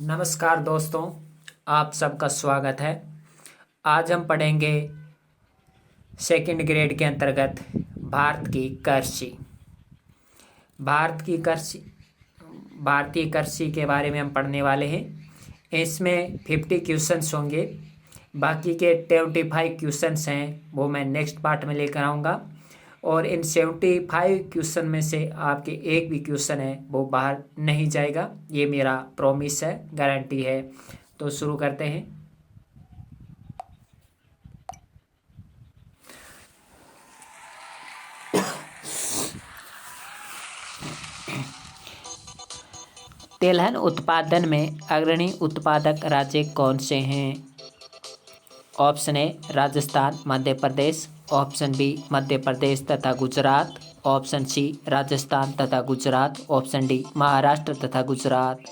नमस्कार दोस्तों, आप सबका स्वागत है। आज हम पढ़ेंगे सेकंड ग्रेड के अंतर्गत भारत की कृषि। भारत की कृषि भारतीय कृषि के बारे में हम पढ़ने वाले हैं। इसमें 50 क्वेश्चंस होंगे। बाकी के 25 क्वेश्चंस हैं वो मैं नेक्स्ट पार्ट में लेकर आऊँगा। और इन 75 क्वेश्चन में से आपके एक भी क्वेश्चन है वो बाहर नहीं जाएगा। ये मेरा प्रॉमिस है, गारंटी है। तो शुरू करते हैं। तिलहन उत्पादन में अग्रणी उत्पादक राज्य कौन से हैं? Option A Rajasthan, Madhya Pradesh. Option B Madhya Pradesh तथा गुजरात। ऑप्शन सी राजस्थान तथा गुजरात। ऑप्शन डी महाराष्ट्र तथा गुजरात।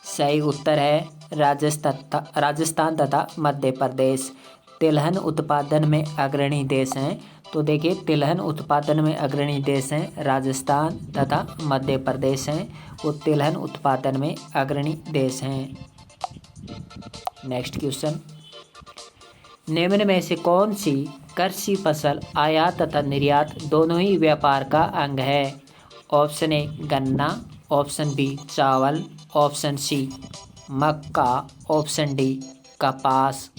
सही उत्तर है राजस्थान तथा मध्य प्रदेश तिलहन उत्पादन में अग्रणी देश हैं। तो देखिए, तिलहन उत्पादन में अग्रणी देश हैं राजस्थान तथा मध्य प्रदेश हैं। वो तिलहन उत्पादन में अग्रणी देश हैं। नेक्स्ट क्वेश्चन, निम्न में से कौन सी कृषि फसल आयात तथा निर्यात दोनों ही व्यापार का अंग है? ऑप्शन ए गन्ना। ऑप्शन बी चावल। ऑप्शन सी मक्का। ऑप्शन डी कपास।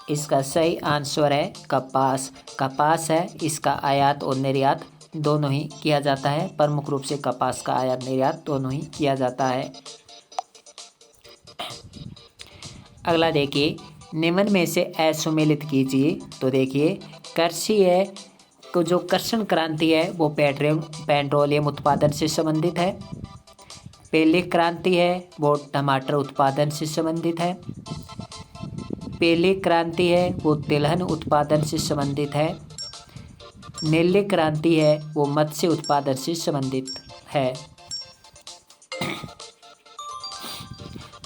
इसका सही आंसर है कपास। कपास है, इसका आयात और निर्यात दोनों ही किया जाता है। प्रमुख रूप से कपास का आयात निर्यात दोनों ही किया जाता है। अगला देखिए, निम्न में से असुमेलित कीजिए। तो देखिए, कृषि है को जो कृषि क्रांति है वो पेट्रोलियम उत्पादन से संबंधित है। पहली क्रांति है वो टमाटर उत्पादन से संबंधित है। पहली क्रांति है वो तिलहन उत्पादन से संबंधित है। नीली क्रांति है वो मत्स्य उत्पादन से संबंधित है।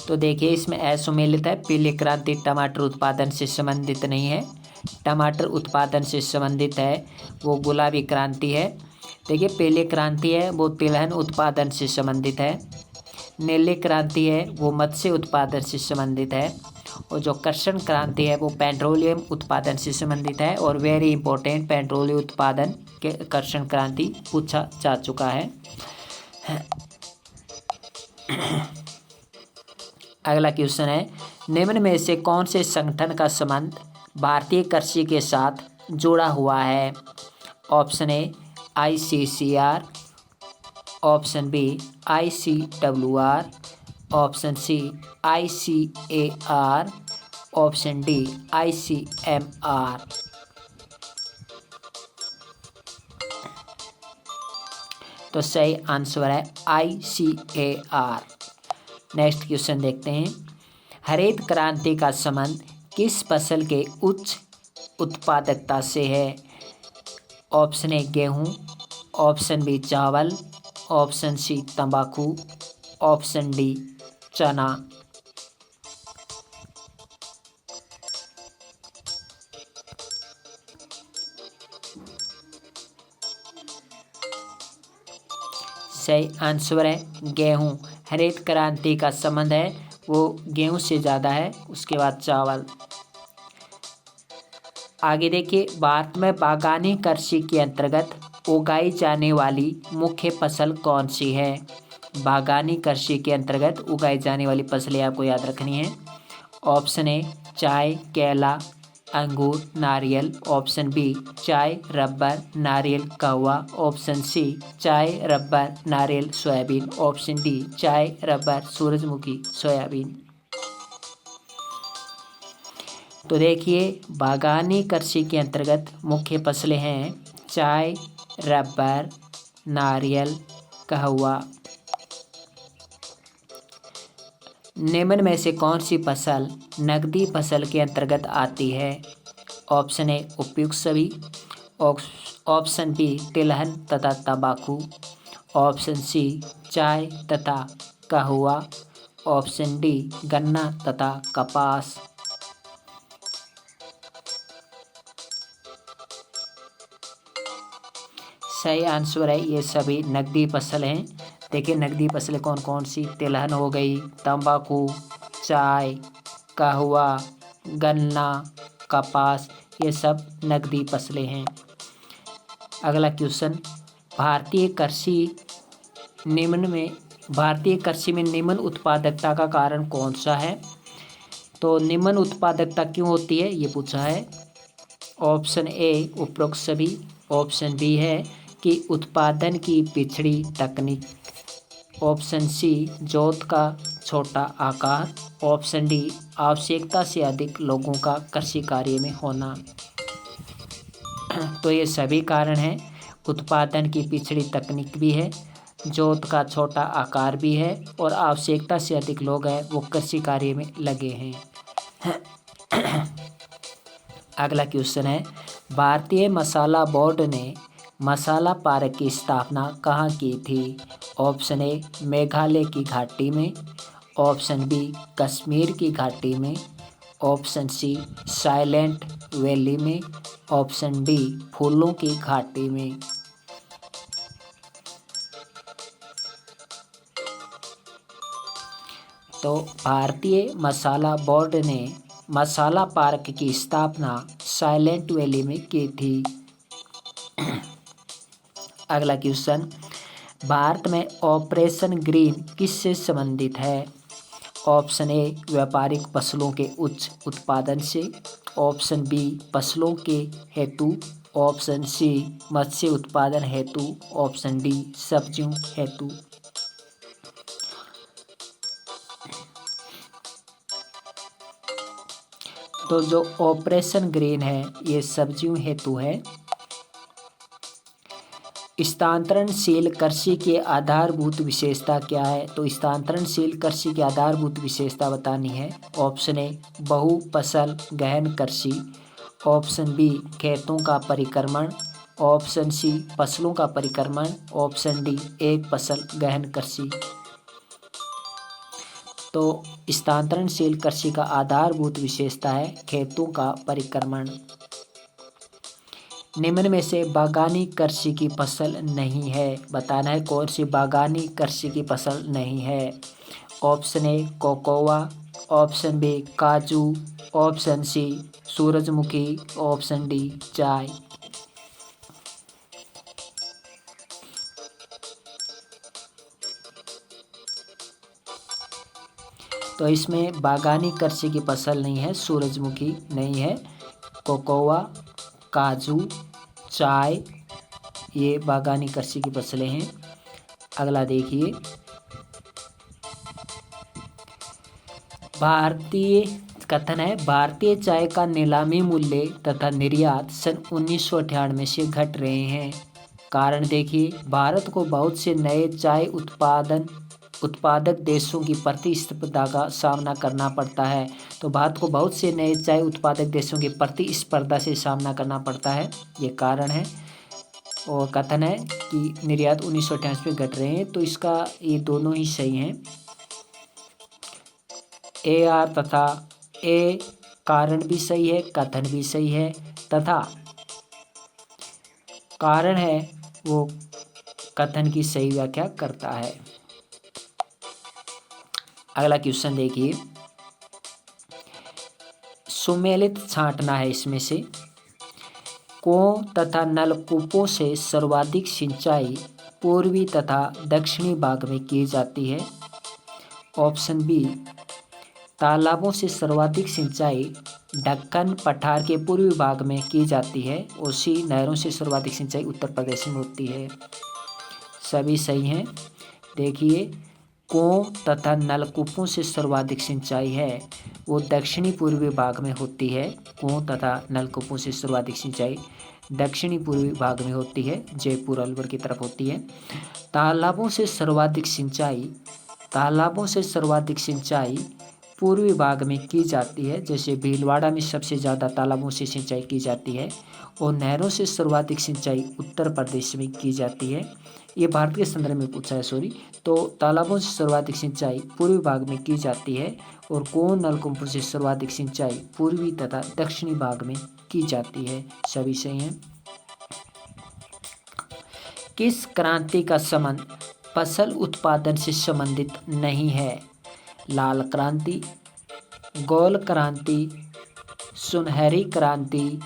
तो देखिए, इसमें असुमेलित है। पीली क्रांति टमाटर उत्पादन से संबंधित नहीं है। टमाटर उत्पादन से संबंधित है वो गुलाबी क्रांति है। देखिए, पीली क्रांति है वो तिलहन उत्पादन से संबंधित है। नीली क्रांति है वो मत्स्य उत्पादन से संबंधित है। और जो कृषि क्रांति है वो पेट्रोलियम उत्पादन से संबंधित है। और वेरी इंपॉर्टेंट, पेट्रोलियम उत्पादन के कृषि क्रांति पूछा जा चुका है। अगला क्वेश्चन है, निम्न में से कौन से संगठन का संबंध भारतीय कृषि के साथ जुड़ा हुआ है? Option A ICCR। Option B ICWR। Option C ICAR। Option D ICMR। तो सही आंसर है ICAR। नेक्स्ट क्वेश्चन देखते हैं, हरित क्रांति का संबंध किस फसल के उच्च उत्पादकता से है? ऑप्शन ए गेहूँ। ऑप्शन बी चावल। ऑप्शन सी तंबाकू। ऑप्शन डी चना। सही आंसर है गेहूँ। हरित क्रांति का संबंध है वो गेहूँ से ज़्यादा है, उसके बाद चावल। आगे देखिए, भारत में बागवानी कृषि के अंतर्गत उगाई जाने वाली मुख्य फसल कौन सी है? बागवानी कृषि के अंतर्गत उगाई जाने वाली फसलें आपको याद रखनी है। ऑप्शन ए चाय, केला, अंगूर, नारियल। ऑप्शन बी चाय, रबर, नारियल, कहवा। ऑप्शन सी चाय, रबर, नारियल, सोयाबीन। ऑप्शन डी चाय, रबर, सूरजमुखी, सोयाबीन। तो देखिए, बागवानी कृषि के अंतर्गत मुख्य फसलें हैं चाय, रबर, नारियल, कहवा। निम्न में से कौन सी फसल नकदी फसल के अंतर्गत आती है? ऑप्शन ए उपयुक्त सभी, ऑप्शन बी तिलहन तथा तंबाकू, ऑप्शन सी चाय तथा कहवा, ऑप्शन डी गन्ना तथा कपास। सही आंसर है ये सभी नकदी फसल हैं। देखिए नकदी फसलें कौन कौन सी, तिलहन हो गई, तंबाकू, चाय, कहवा, गन्ना, कपास, ये सब नकदी फसलें हैं। अगला क्वेश्चन, भारतीय कृषि में निम्न उत्पादकता का कारण कौन सा है? तो निम्न उत्पादकता क्यों होती है ये पूछा है। ऑप्शन ए उपरोक्त सभी, ऑप्शन बी है कि उत्पादन की पिछड़ी तकनीक, ऑप्शन सी जोत का छोटा आकार, ऑप्शन डी आवश्यकता से अधिक लोगों का कृषि कार्य में होना। तो ये सभी कारण हैं। उत्पादन की पिछड़ी तकनीक भी है, जोत का छोटा आकार भी है और आवश्यकता से अधिक लोग हैं वो कृषि कार्य में लगे हैं। अगला क्वेश्चन है, भारतीय मसाला बोर्ड ने मसाला पार्क की स्थापना कहाँ की थी? ऑप्शन ए मेघालय की घाटी में, ऑप्शन बी कश्मीर की घाटी में, ऑप्शन सी साइलेंट वैली में, ऑप्शन डी फूलों की घाटी में। तो भारतीय मसाला बोर्ड ने मसाला पार्क की स्थापना साइलेंट वैली में की थी। अगला क्वेश्चन, भारत में ऑपरेशन ग्रीन किससे संबंधित है? ऑप्शन ए व्यापारिक फसलों के उच्च उत्पादन से, ऑप्शन बी फसलों के हेतु, ऑप्शन सी मत्स्य उत्पादन हेतु, ऑप्शन डी सब्जियों हेतु। तो जो ऑपरेशन ग्रीन है ये सब्जियों हेतु है। स्थानांतरणशील कृषि की आधारभूत विशेषता क्या है? तो स्थानांतरणशील कृषि की आधारभूत विशेषता बतानी है। ऑप्शन ए बहु फसल गहन कृषि, ऑप्शन बी खेतों का परिक्रमण, ऑप्शन सी फसलों का परिक्रमण, ऑप्शन डी एक फसल गहन कृषि। तो स्थानांतरणशील कृषि का आधारभूत विशेषता है खेतों का परिक्रमण। निम्न में से बागानी कृषि की फसल नहीं है, बताना है कौन सी बागानी कृषि की फसल नहीं है। Option A cocoa, option B काजू, ऑप्शन सी सूरजमुखी, ऑप्शन डी चाय। तो इसमें बागानी कृषि की फसल नहीं है, सूरजमुखी नहीं है, कोकोआ, काजू, चाय ये बागानी कृषि की फसलें हैं। अगला देखिए, भारतीय कथन है भारतीय चाय का नीलामी मूल्य तथा निर्यात सन 1998 से घट रहे हैं। कारण देखिए, भारत को बहुत से नए चाय उत्पादक देशों की प्रतिस्पर्धा का सामना करना पड़ता है। तो भारत को बहुत से नए चाय उत्पादक देशों की प्रतिस्पर्धा से सामना करना पड़ता है, ये कारण है। और कथन है कि निर्यात 1998 में घट रहे हैं, तो इसका ये दोनों ही सही हैं। ए आर तथा ए कारण भी सही है, कथन भी सही है, तथा कारण है वो कथन की सही व्याख्या करता है। अगला क्वेश्चन देखिए, सुमेलित छांटना है इसमें से कुओं तथा नलकूपों से सर्वाधिक सिंचाई पूर्वी तथा दक्षिणी भाग में की जाती है। ऑप्शन बी तालाबों से सर्वाधिक सिंचाई दक्कन पठार के पूर्वी भाग में की जाती है। उसी नहरों से सर्वाधिक सिंचाई उत्तर प्रदेश में होती है। सभी सही हैं। देखिए, कुओं तथा नलकूपों से सर्वाधिक सिंचाई है वो दक्षिणी पूर्वी भाग में होती है। कुओं तथा नलकूपों से सर्वाधिक सिंचाई दक्षिणी पूर्वी भाग में होती है, जयपुर अलवर की तरफ होती है। तालाबों से सर्वाधिक सिंचाई पूर्वी भाग में की जाती है, जैसे भीलवाड़ा में सबसे ज़्यादा तालाबों से सिंचाई की जाती है, और नहरों से सर्वाधिक सिंचाई उत्तर प्रदेश में की जाती है। ये भारत के संदर्भ में पूछा है, सॉरी। तो तालाबों से सर्वाधिक सिंचाई पूर्वी भाग में की जाती है, और कुओं नलकूपों से सर्वाधिक सिंचाई पूर्वी तथा दक्षिणी भाग में की जाती है। सभी सही हैं। किस क्रांति का संबंध फसल उत्पादन से संबंधित नहीं है? लाल क्रांति, गोल क्रांति, सुनहरी क्रांति,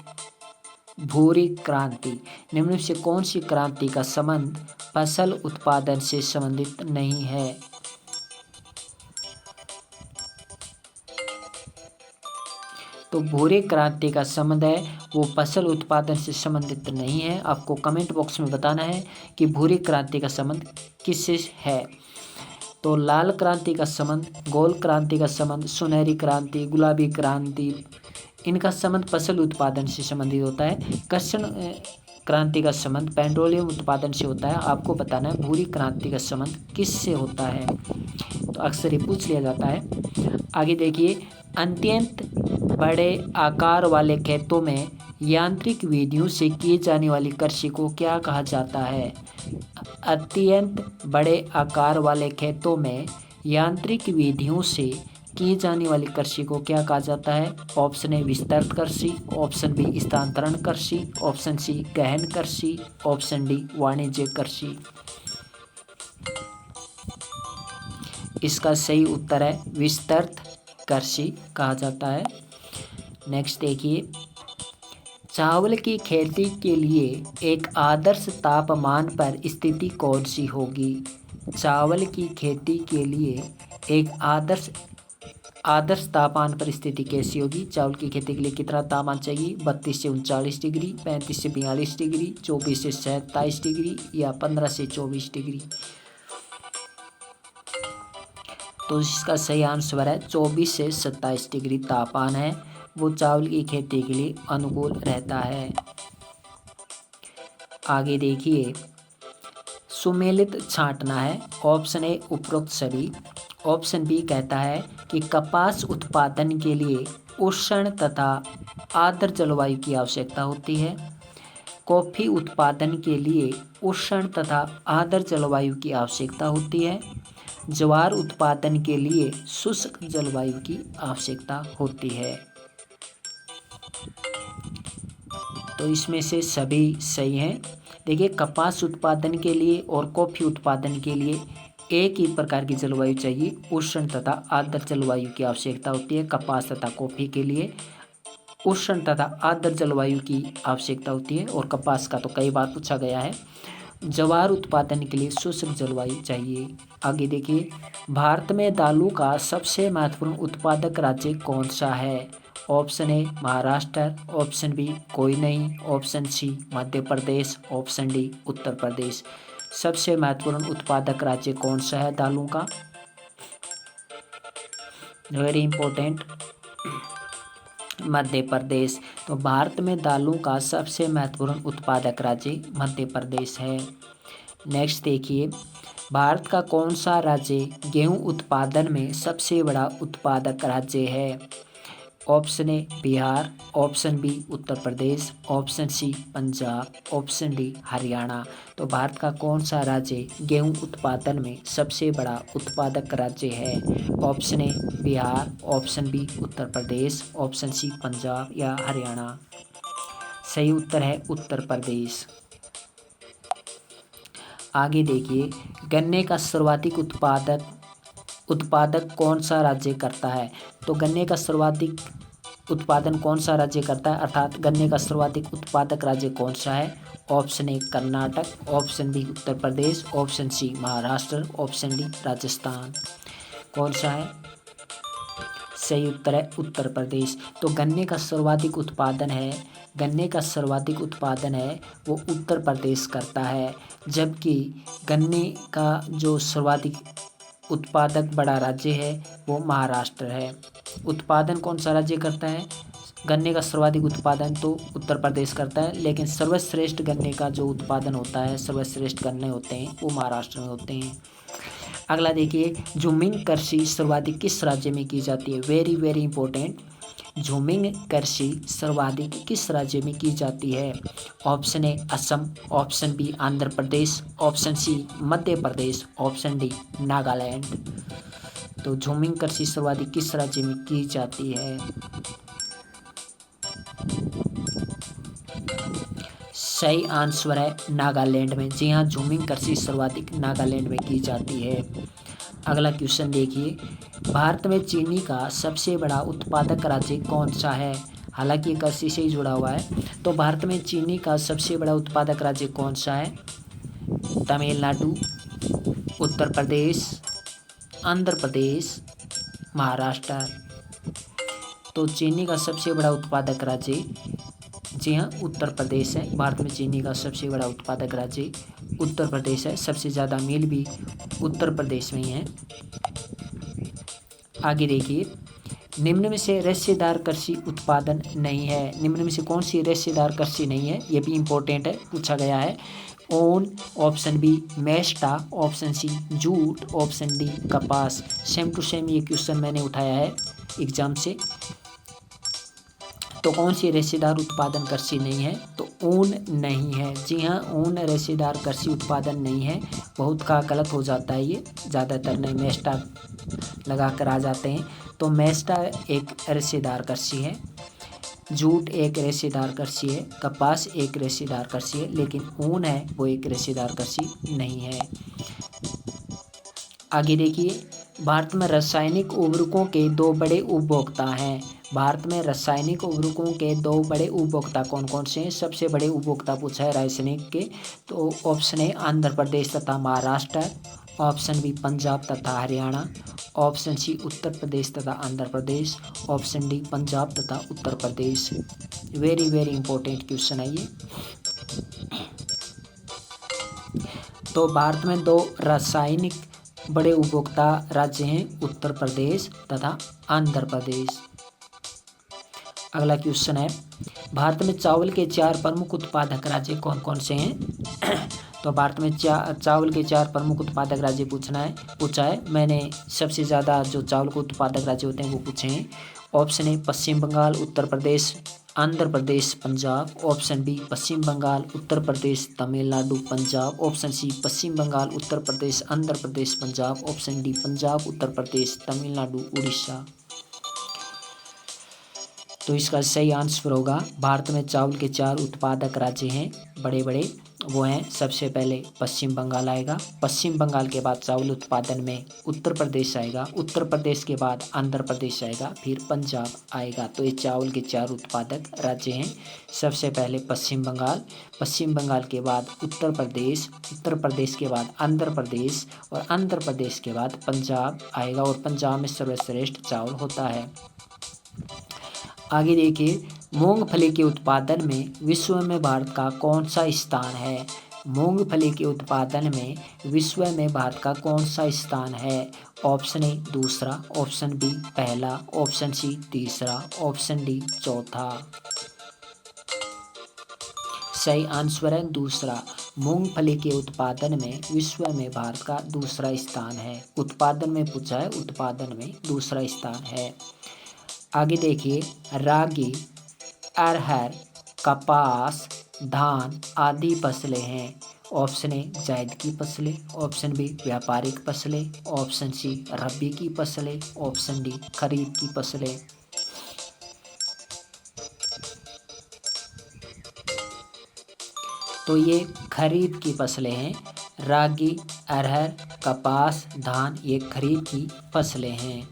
भूरी क्रांति। निम्न में से कौन सी क्रांति का संबंध फसल उत्पादन से संबंधित नहीं है? तो भूरी क्रांति का संबंध है वो फसल उत्पादन से संबंधित नहीं है। आपको कमेंट बॉक्स में बताना है कि भूरी क्रांति का संबंध किससे है। तो लाल क्रांति का संबंध, गोल क्रांति का संबंध, सुनहरी क्रांति, गुलाबी क्रांति, इनका संबंध फसल उत्पादन से संबंधित होता है। कृष्ण क्रांति का संबंध पेट्रोलियम उत्पादन से होता है। आपको बताना है भूरी क्रांति का संबंध किससे होता है। तो अक्सर ये पूछ लिया जाता है। आगे देखिए, अत्यंत बड़े आकार वाले खेतों में यांत्रिक विधियों से की जाने वाली कृषि को क्या कहा जाता है? अत्यंत बड़े आकार वाले खेतों में यांत्रिक विधियों से की जाने वाली कृषि को क्या कहा जाता है? ऑप्शन ए विस्तृत कृषि, ऑप्शन बी स्थानांतरण कृषि, ऑप्शन सी गहन कृषि, ऑप्शन डी वाणिज्य कृषि। इसका सही उत्तर है विस्तृत कृषि कहा जाता है। नेक्स्ट देखिए, चावल की खेती के लिए एक आदर्श तापमान पर स्थिति कौन सी होगी? चावल की खेती के लिए एक आदर्श तापमान पर स्थिति कैसी होगी? चावल की खेती के लिए कितना तापमान चाहिए? 32 से 39 डिग्री, 35 से 42 डिग्री, 24 से 27 डिग्री या 15 से 24 डिग्री। तो इसका सही आंसर है 24 से 27 डिग्री तापमान है वो चावल की खेती के लिए अनुकूल रहता है। आगे देखिए, सुमेलित छांटना है। ऑप्शन ए उपरोक्त सभी, ऑप्शन बी कहता है कि कपास उत्पादन के लिए उष्ण तथा आर्द्र जलवायु की आवश्यकता होती है। कॉफी उत्पादन के लिए उष्ण तथा आर्द्र जलवायु की आवश्यकता होती है। ज्वार उत्पादन के लिए शुष्क जलवायु की आवश्यकता होती है। तो इसमें से सभी सही हैं। देखिए, कपास उत्पादन के लिए और कॉफी उत्पादन के लिए एक ही प्रकार की जलवायु चाहिए, उष्ण तथा आर्द्र जलवायु की आवश्यकता होती है। कपास तथा कॉफी के लिए उष्ण तथा आर्द्र जलवायु की आवश्यकता होती है, और कपास का तो कई बार पूछा गया है। ज्वार उत्पादन के लिए शुष्क जलवायु चाहिए। आगे देखिए, भारत में दालों का सबसे महत्वपूर्ण उत्पादक राज्य कौन सा है? Option A Maharashtra, option B कोई नहीं, option C Madhya Pradesh, option D Uttar Pradesh. सबसे महत्वपूर्ण उत्पादक राज्य कौन सा है दालों का? Very important, Madhya Pradesh. तो भारत में दालों का सबसे महत्वपूर्ण उत्पादक राज्य मध्य प्रदेश है। नेक्स्ट देखिए, भारत का कौन सा राज्य गेहूं उत्पादन में सबसे बड़ा उत्पादक राज्य है? Option A Bihar, option B Uttar Pradesh, option C Punjab, option D Haryana. तो भारत का कौन सा राज्य गेहूं उत्पादन में सबसे बड़ा उत्पादक राज्य है? Option A Bihar, option B Uttar Pradesh, option C Punjab या हरियाणा। सही उत्तर है उत्तर प्रदेश। आगे देखिए, गन्ने का सर्वाधिक उत्पादक कौन सा राज्य करता है? तो गन्ने का सर्वाधिक उत्पादन कौन सा राज्य करता है, अर्थात गन्ने का सर्वाधिक उत्पादक राज्य कौन सा है? Option A Karnataka, option B Uttar Pradesh, option C Maharashtra, option D Rajasthan. कौन सा है? सही उत्तर है उत्तर प्रदेश। तो गन्ने का सर्वाधिक उत्पादन है वो उत्तर प्रदेश करता है, जबकि गन्ने का जो सर्वाधिक उत्पादक बड़ा राज्य है वो महाराष्ट्र है। उत्पादन कौन सा राज्य करता है? गन्ने का सर्वाधिक उत्पादन तो उत्तर प्रदेश करता है, लेकिन सर्वश्रेष्ठ गन्ने का जो उत्पादन होता है, सर्वश्रेष्ठ गन्ने होते हैं वो महाराष्ट्र में होते हैं। अगला देखिए, झूमिंग कृषि सर्वाधिक किस राज्य में की जाती है? Very very important. झूमिंग कृषि सर्वाधिक किस राज्य में की जाती है? Option A Assam, option B Andhra Pradesh, option C Madhya Pradesh, option D Nagaland. तो झूमिंग कृषि सर्वाधिक किस राज्य में की जाती है? सही आंसर है नागालैंड में। जी हाँ, झूमिंग कृषि सर्वाधिक नागालैंड में की जाती है। अगला क्वेश्चन देखिए, भारत में चीनी का सबसे बड़ा उत्पादक राज्य कौन सा है? हालांकि ये कृषि से ही जुड़ा हुआ है। तो भारत में चीनी का सबसे बड़ा उत्पादक राज्य कौन सा है? तमिलनाडु, उत्तर प्रदेश, आंध्र प्रदेश, महाराष्ट्र। तो चीनी का सबसे बड़ा उत्पादक राज्य, जी हाँ, उत्तर प्रदेश है। भारत में चीनी का सबसे बड़ा उत्पादक राज्य उत्तर प्रदेश है। सबसे ज़्यादा मिल भी उत्तर प्रदेश में ही है। आगे देखिए, निम्न में से रेशेदार कृषि उत्पादन नहीं है। निम्न में से कौन सी रेशेदार कृषि नहीं है? ये भी इंपॉर्टेंट है, पूछा गया है। ओन, ऑप्शन बी मेस्टा, option C jute, option D कपास। सेम टू सेम ये क्वेश्चन मैंने उठाया है एग्जाम से। तो कौन सी रेशेदार उत्पादन कृषि नहीं है? तो ऊन नहीं है। जी हाँ, ऊन रेशेदार कृषि उत्पादन नहीं है। बहुत का गलत हो जाता है ये, ज़्यादातर नहीं मेस्टा लगा कर आ जाते हैं। तो मेस्टा एक रेशेदार कृषि है, जूट एक रेशेदार कृषि है, कपास एक रेशेदार कृषि है, लेकिन ऊन है वो एक रेशेदार कृषि नहीं है। आगे देखिए, भारत में रासायनिक उर्वरकों के दो बड़े उपभोक्ता हैं। भारत में रासायनिक उर्वरकों के दो बड़े उपभोक्ता कौन कौन से हैं? सबसे बड़े उपभोक्ता पूछा है रासायनिक के। तो ऑप्शन ए आंध्र प्रदेश तथा महाराष्ट्र, ऑप्शन बी पंजाब तथा हरियाणा, ऑप्शन सी उत्तर प्रदेश तथा आंध्र प्रदेश, ऑप्शन डी पंजाब तथा Uttar Pradesh. Very very important question है ये। तो भारत में दो रासायनिक बड़े उपभोक्ता राज्य हैं, उत्तर प्रदेश तथा आंध्र प्रदेश। अगला क्वेश्चन है, भारत में चावल के 4 प्रमुख उत्पादक राज्य कौन कौन से हैं? तो भारत में चावल के 4 प्रमुख उत्पादक राज्य पूछा है मैंने। सबसे ज़्यादा जो चावल के उत्पादक राज्य होते हैं वो पूछे हैं। Option A Paschim Bangal, Uttar Pradesh, Andhra Pradesh, Punjab. Option B Paschim Bangal, Uttar Pradesh, Tamil Nadu, Punjab. Option C Paschim Bangal, Uttar Pradesh, Andhra Pradesh, Punjab. Option D Punjab, Uttar Pradesh, Tamil Nadu, Orissa. तो इसका सही आंसर होगा, भारत में चावल के 4 उत्पादक राज्य हैं बड़े बड़े, वो हैं सबसे पहले पश्चिम बंगाल आएगा, पश्चिम बंगाल के बाद चावल उत्पादन में उत्तर प्रदेश आएगा, उत्तर प्रदेश के बाद आंध्र प्रदेश आएगा, फिर पंजाब आएगा। तो ये चावल के 4 उत्पादक राज्य हैं। सबसे पहले पश्चिम बंगाल, पश्चिम बंगाल के बाद उत्तर प्रदेश, उत्तर प्रदेश के बाद आंध्र प्रदेश और आंध्र प्रदेश के बाद पंजाब आएगा और पंजाब में सर्वश्रेष्ठ चावल होता है। आगे देखिए, मूंगफली के उत्पादन में विश्व में भारत का कौन सा स्थान है? मूंगफली के उत्पादन में विश्व में भारत का कौन सा स्थान है? ऑप्शन ए दूसरा, ऑप्शन बी पहला, ऑप्शन सी तीसरा, ऑप्शन डी चौथा। सही आंसर है दूसरा। मूंगफली के उत्पादन में विश्व में भारत का दूसरा स्थान है। उत्पादन में पूछा है, उत्पादन में दूसरा स्थान है। आगे देखिए, रागी, अरहर, कपास, धान आदि फसलें हैं। ऑप्शन ए जायद की फसलें, ऑप्शन बी व्यापारिक फसलें, ऑप्शन सी रबी की फसलें, ऑप्शन डी खरीफ की फसलें। तो ये खरीफ की फसलें हैं। रागी, अरहर, कपास, धान ये खरीफ की फसलें हैं।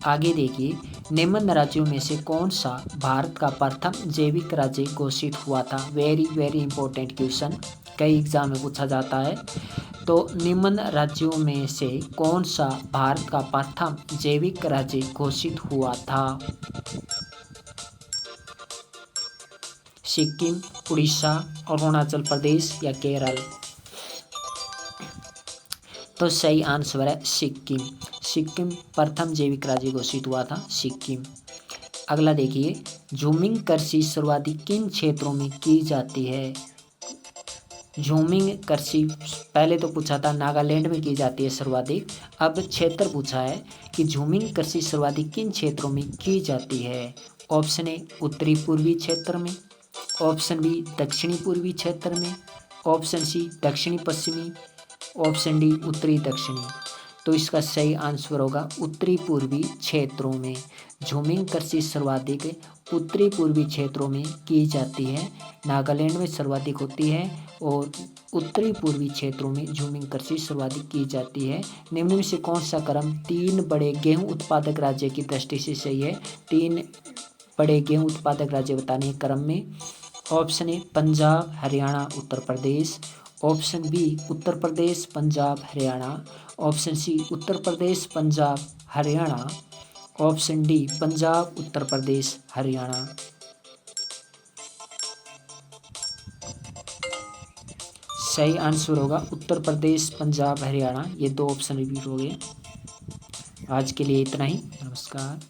आगे देखिए, निम्न राज्यों में से कौन सा भारत का प्रथम जैविक राज्य घोषित हुआ था? वेरी वेरी इंपॉर्टेंट क्वेश्चन, कई एग्जाम में पूछा जाता है। तो निम्न राज्यों में से कौन सा भारत का प्रथम जैविक राज्य घोषित हुआ था? सिक्किम, उड़ीसा, अरुणाचल प्रदेश या केरल। तो सही आंसर है सिक्किम। सिक्किम प्रथम जैविक राज्य घोषित हुआ था, सिक्किम। अगला देखिए, झूमिंग कृषि सर्वाधिक किन क्षेत्रों में की जाती है? झूमिंग कृषि पहले तो पूछा था नागालैंड में की जाती है सर्वाधिक। अब क्षेत्र पूछा है कि झूमिंग कृषि सर्वाधिक किन क्षेत्रों में की जाती है। ऑप्शन ए उत्तरी पूर्वी क्षेत्र में, ऑप्शन बी दक्षिणी पूर्वी क्षेत्र में, ऑप्शन सी दक्षिणी पश्चिमी, ऑप्शन डी उत्तरी दक्षिणी। तो इसका सही आंसर होगा उत्तरी पूर्वी क्षेत्रों में। झूमिंग कृषि सर्वाधिक उत्तरी पूर्वी क्षेत्रों में की जाती है। नागालैंड में सर्वाधिक होती है और उत्तरी पूर्वी क्षेत्रों में झूमिंग कृषि सर्वाधिक की जाती है। निम्न में से कौन सा क्रम 3 बड़े गेहूं उत्पादक राज्य की दृष्टि से सही है। 3 बड़े गेहूं उत्पादक राज्य बताने के क्रम में। Option A Punjab, Haryana, Uttar Pradesh, option B Uttar Pradesh, Punjab, Haryana, option C Uttar Pradesh, Punjab, Haryana, option D Punjab, Uttar Pradesh, Haryana. सही आंसर होगा उत्तर प्रदेश, पंजाब, हरियाणा। ये 2 ऑप्शन रिपीट हो गए। आज के लिए इतना ही। नमस्कार।